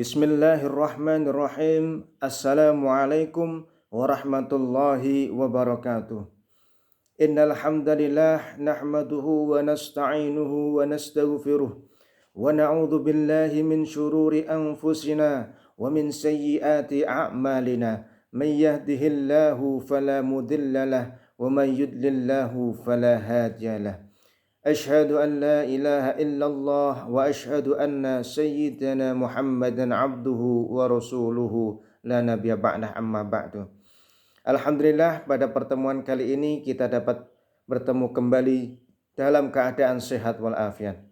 Bismillahirrahmanirrahim. Assalamualaikum warahmatullahi wabarakatuh. Innal hamdalillah nahmaduhu wa nasta'inuhu wa nastaghfiruh wa na'udzu billahi min shururi anfusina wa min sayyiati a'malina. May yahdihillahu fala mudilla lahu wa may yudlillahu fala hadiyalah. Asyhadu an la ilaha illallah wa asyhadu anna sayyidana Muhammadan abduhu wa rasuluhu la nabiyya ba'dah amma ba'du. Alhamdulillah, pada pertemuan kali ini kita dapat bertemu kembali dalam keadaan sehat walafiat.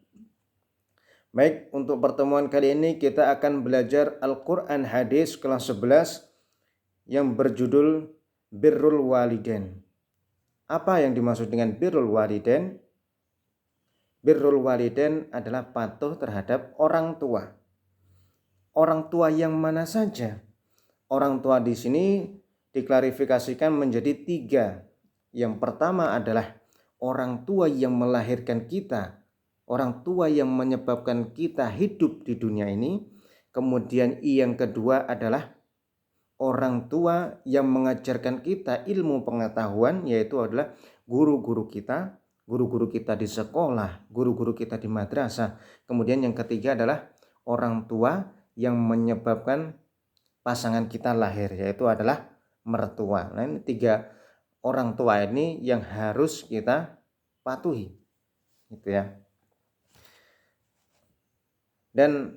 Baik, untuk pertemuan kali ini kita akan belajar Al-Quran Hadis kelas 11 yang berjudul Birrul Walidain. Apa yang dimaksud dengan Birrul Walidain? Birrul walidain adalah patuh terhadap orang tua. Orang tua yang mana saja? Orang tua di sini diklarifikasikan menjadi 3. Yang pertama adalah orang tua yang melahirkan kita, orang tua yang menyebabkan kita hidup di dunia ini. Kemudian yang kedua adalah orang tua yang mengajarkan kita ilmu pengetahuan, yaitu adalah guru-guru kita. Guru-guru kita di sekolah, guru-guru kita di madrasah. Kemudian yang ketiga adalah orang tua yang menyebabkan pasangan kita lahir, yaitu adalah mertua. Nah, ini 3 orang tua ini yang harus kita patuhi, gitu ya. Dan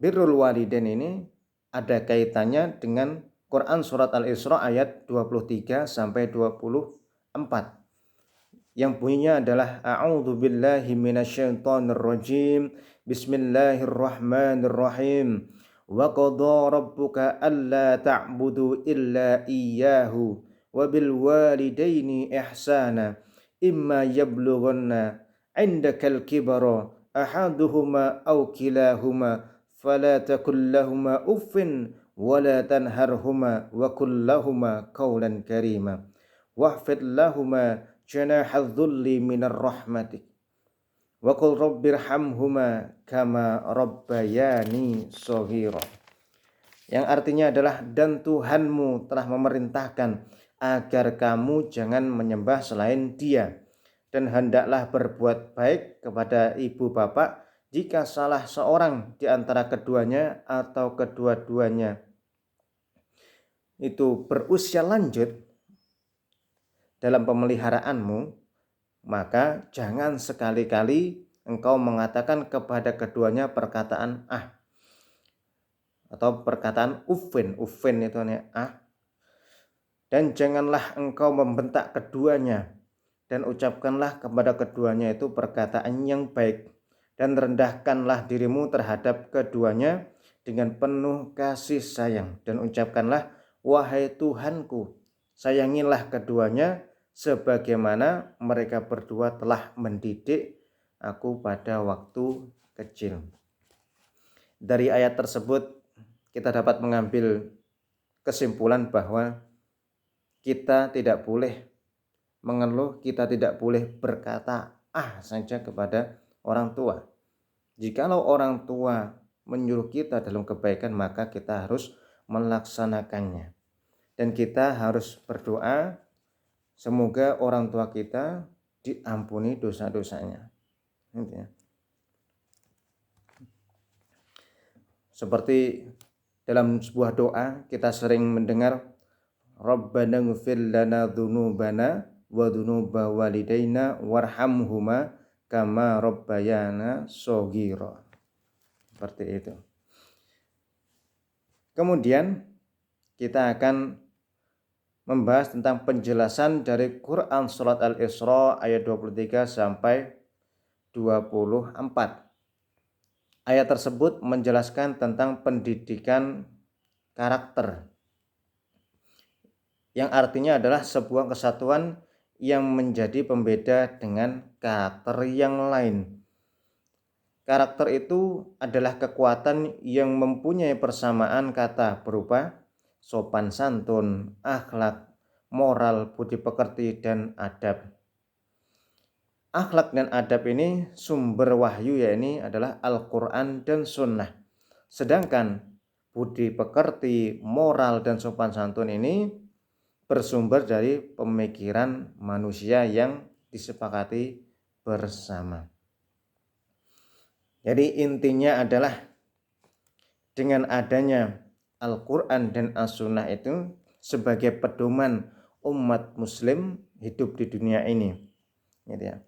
birrul walidain ini ada kaitannya dengan Quran surat Al-Isra ayat 23 sampai 24. Yang bunyinya adalah A'udzu billahi minasyaitonir rajim. Bismillahirrahmanirrahim. Wa qadha rabbuka alla ta'budu illa iyyahu wa bil walidaini ihsana imma yablughanna 'indakal kibara ahaduhuma aw kilahuma fala takul lahumā uffin wa la tanharhumā wa qul lahumā qawlan karīmā wahfid lahumā janahadz dzulli minar rahmatik wa qul rabbirhamhuma kama rabbayani shaghira. Yang artinya adalah, dan Tuhanmu telah memerintahkan agar kamu jangan menyembah selain Dia, dan hendaklah berbuat baik kepada ibu bapak jika salah seorang di antara keduanya atau kedua-duanya itu berusia lanjut dalam pemeliharaanmu, maka jangan sekali-kali engkau mengatakan kepada keduanya perkataan atau perkataan uffin itu dan janganlah engkau membentak keduanya, dan ucapkanlah kepada keduanya itu perkataan yang baik, dan rendahkanlah dirimu terhadap keduanya dengan penuh kasih sayang, dan ucapkanlah, wahai Tuhanku, sayangilah keduanya sebagaimana mereka berdua telah mendidik aku pada waktu kecil. Dari ayat tersebut kita dapat mengambil kesimpulan bahwa kita tidak boleh mengeluh, kita tidak boleh berkata saja kepada orang tua. Jikalau orang tua menyuruh kita dalam kebaikan, maka kita harus melaksanakannya. Dan kita harus berdoa semoga orang tua kita diampuni dosa-dosanya. Seperti dalam sebuah doa kita sering mendengar, Rabbana ighfir lana dzunubana wa dzunuba walidaina warhamhuma kama rabbayana shaghira. Seperti itu. Kemudian kita akan membahas tentang penjelasan dari Quran surat Al-Isra ayat 23 sampai 24. Ayat tersebut menjelaskan tentang pendidikan karakter, yang artinya adalah sebuah kesatuan yang menjadi pembeda dengan karakter yang lain. Karakter itu adalah kekuatan yang mempunyai persamaan kata berupa sopan santun, akhlak, moral, budi pekerti, dan adab. Akhlak dan adab ini sumber wahyu, yakni adalah Al-Quran dan Sunnah. Sedangkan budi pekerti, moral dan sopan santun ini bersumber dari pemikiran manusia yang disepakati bersama. Jadi intinya adalah dengan adanya Al-Quran dan As-Sunnah itu sebagai pedoman umat muslim hidup di dunia ini. Gitu ya.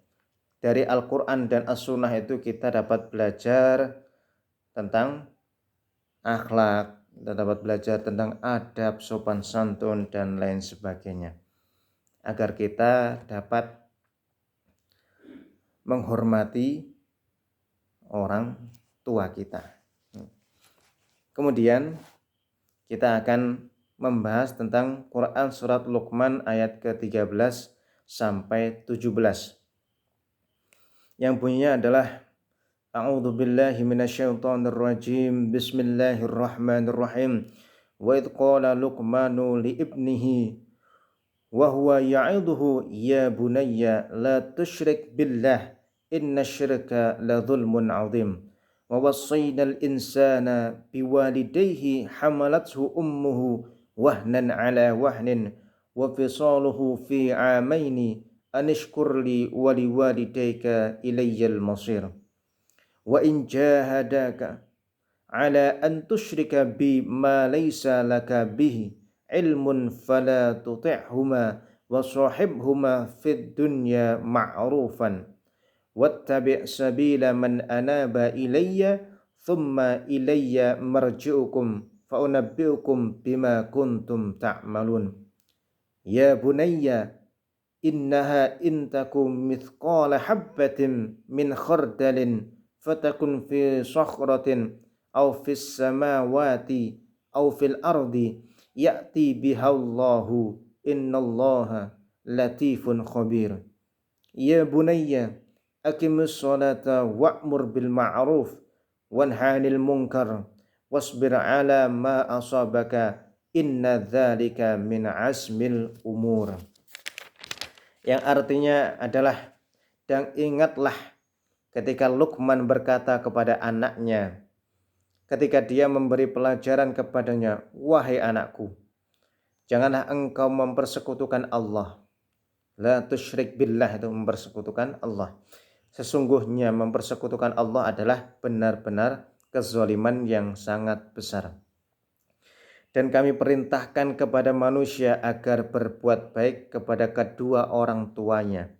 Dari Al-Quran dan As-Sunnah itu kita dapat belajar tentang akhlak, kita dapat belajar tentang adab, sopan santun, dan lain sebagainya. Agar kita dapat menghormati orang tua kita. Kemudian kita akan membahas tentang Quran surat Luqman ayat ke-13 sampai 17. Yang bunyinya adalah A'udzu billahi minasyaitonir rajim. Bismillahirrahmanirrahim. Wa idh qala Luqmanu li ibnihi wa huwa ya'idhuhu ya bunayya la tusyrik billah innasyirka la dzulmun 'adzim. Wa wassayna al-insana biwalidayhi hamalathu ummuhu wahnan 'ala wahnin wa fisaluhu fi 'amaini anishkur li wa liwalidayka ilayyal masir. Wa in jahadaka 'ala an tusyrika bi ma laysa laka bihi ilmun fala tuti'huma wa sahibhuma fid dunya ma'rufan wattabi' sabila man anaba ilayya thumma ilayya marji'ukum fa unabbi'ukum bima kuntum ta'malun. Ya bunayya innaha intakum mithqala habbatin min khardalin fatakun fi sakhratin aw fis samawati aw fil ardi ya'ti bihallahu innallaha latifun khabir. Ya bunayya aqimus salata wa'mur bil ma'ruf wanha 'anil munkar wasbir 'ala ma asabaka inna dzalika min azmil umur. Yang artinya adalah, dan ingatlah ketika Luqman berkata kepada anaknya ketika dia memberi pelajaran kepadanya, wahai anakku, janganlah engkau mempersekutukan Allah. La tusyrik billah itu mempersekutukan Allah. Sesungguhnya mempersekutukan Allah adalah benar-benar kezaliman yang sangat besar. Dan kami perintahkan kepada manusia agar berbuat baik kepada kedua orang tuanya.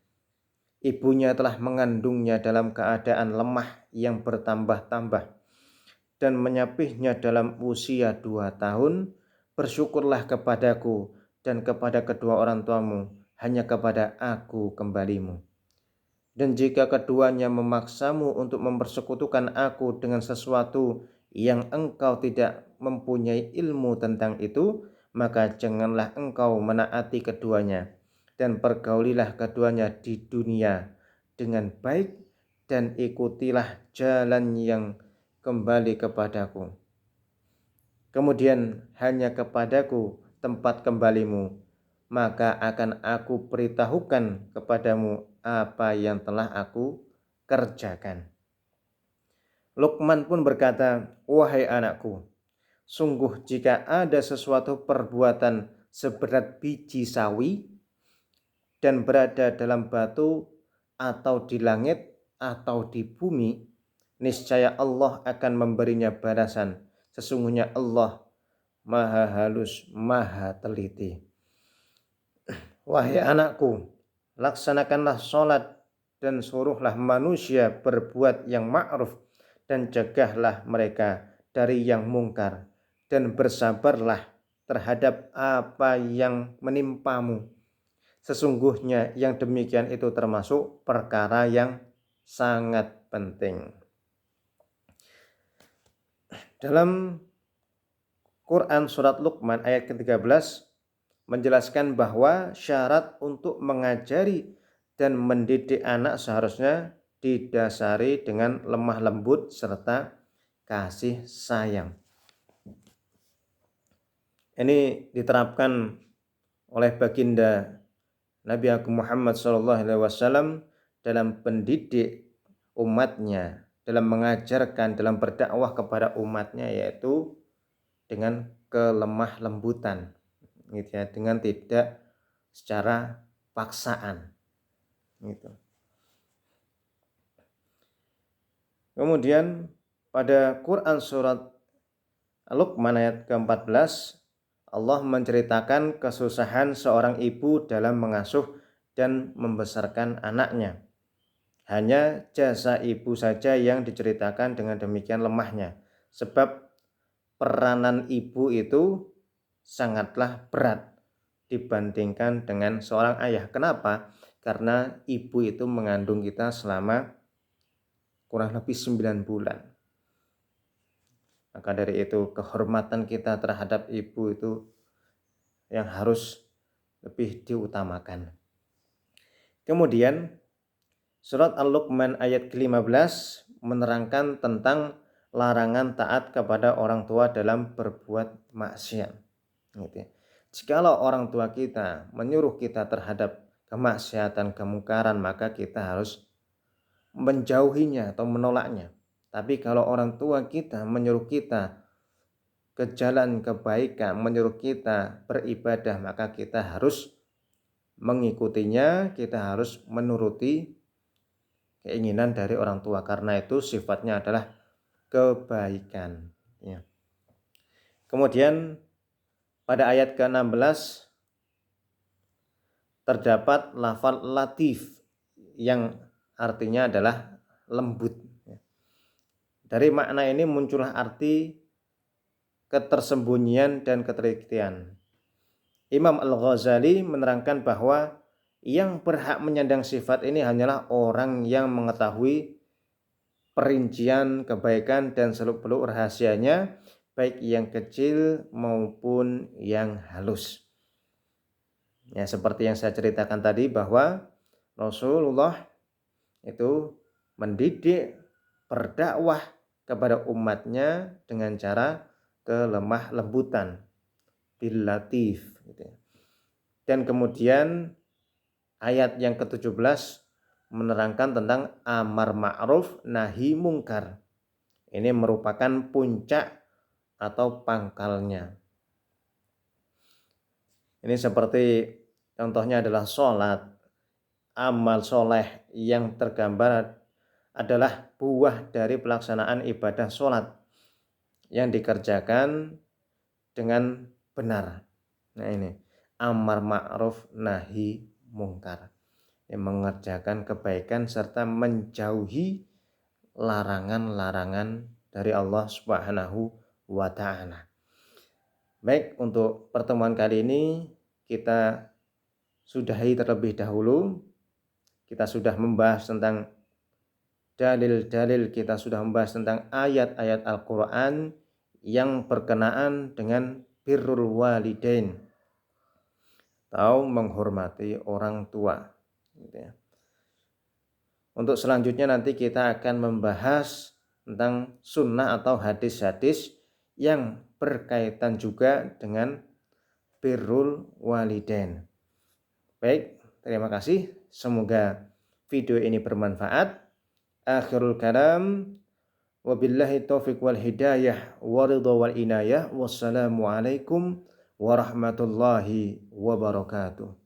Ibunya telah mengandungnya dalam keadaan lemah yang bertambah-tambah dan menyapihnya dalam usia 2 tahun. Bersyukurlah kepadaku dan kepada kedua orang tuamu, hanya kepada aku kembalimu. Dan jika keduanya memaksamu untuk mempersekutukan aku dengan sesuatu yang engkau tidak mempunyai ilmu tentang itu, maka janganlah engkau menaati keduanya, dan pergaulilah keduanya di dunia dengan baik, dan ikutilah jalan yang kembali kepadaku. Kemudian hanya kepadaku tempat kembalimu, maka akan aku beritahukan kepadamu apa yang telah aku kerjakan. Luqman pun berkata, wahai anakku, sungguh jika ada sesuatu perbuatan seberat biji sawi dan berada dalam batu atau di langit atau di bumi, niscaya Allah akan memberinya balasan. Sesungguhnya Allah maha halus, maha teliti. Wahai anakku, laksanakanlah sholat dan suruhlah manusia berbuat yang ma'ruf dan cegahlah mereka dari yang mungkar, dan bersabarlah terhadap apa yang menimpamu. Sesungguhnya yang demikian itu termasuk perkara yang sangat penting. Dalam Quran surat Luqman ayat ke-13 menjelaskan bahwa syarat untuk mengajari dan mendidik anak seharusnya didasari dengan lemah lembut serta kasih sayang. Ini diterapkan oleh baginda Nabi Agung Muhammad SAW dalam pendidik umatnya, dalam mengajarkan, dalam berdakwah kepada umatnya, yaitu dengan kelemah lembutan, gitu ya, dengan tidak secara paksaan, gitu. Kemudian pada Quran surat Luqman ayat ke-14, Allah menceritakan kesusahan seorang ibu dalam mengasuh dan membesarkan anaknya. Hanya jasa ibu saja yang diceritakan dengan demikian lemahnya, sebab peranan ibu itu sangatlah berat dibandingkan dengan seorang ayah. Kenapa? Karena ibu itu mengandung kita selama kurang lebih 9 bulan. Maka dari itu kehormatan kita terhadap ibu itu yang harus lebih diutamakan. Kemudian surat Al-Luqman ayat ke-15 menerangkan tentang larangan taat kepada orang tua dalam berbuat maksiat. Jikalau orang tua kita menyuruh kita terhadap kemaksiatan, kemungkaran, maka kita harus menjauhinya atau menolaknya. Tapi kalau orang tua kita menyuruh kita ke jalan kebaikan, menyuruh kita beribadah, maka kita harus mengikutinya, kita harus menuruti keinginan dari orang tua, karena itu sifatnya adalah kebaikan. Ya. Kemudian pada ayat ke-16 terdapat lafal latif yang artinya adalah lembut. Dari makna ini muncullah arti ketersembunyian dan ketelitian. Imam Al-Ghazali menerangkan bahwa yang berhak menyandang sifat ini hanyalah orang yang mengetahui perincian kebaikan dan seluk-beluk rahasianya, baik yang kecil maupun yang halus. Ya, seperti yang saya ceritakan tadi bahwa Rasulullah itu mendidik, berdakwah kepada umatnya dengan cara kelemah lembutan, bil latif, gitu ya. Dan kemudian ayat yang ke-17 menerangkan tentang amar ma'ruf nahi mungkar. Ini merupakan puncak atau pangkalnya. Ini seperti contohnya adalah sholat. Amal soleh yang tergambar adalah buah dari pelaksanaan ibadah sholat yang dikerjakan dengan benar. Nah ini amar ma'ruf nahi mungkar, yang mengerjakan kebaikan serta menjauhi larangan-larangan dari Allah Subhanahu wa ta'ala. Baik, untuk pertemuan kali ini kita sudahi terlebih dahulu. Kita sudah membahas tentang dalil-dalil, kita sudah membahas tentang ayat-ayat Al-Quran yang berkenaan dengan birrul walidain, atau menghormati orang tua, gitu ya. Untuk selanjutnya nanti kita akan membahas tentang sunnah atau hadis-hadis yang berkaitan juga dengan birrul walidain. Baik, terima kasih. Semoga video ini bermanfaat. Akhirul kalam, wabillahi taufiq wal hidayah wa ridha wal inayah. Wassalamualaikum warahmatullahi wabarakatuh.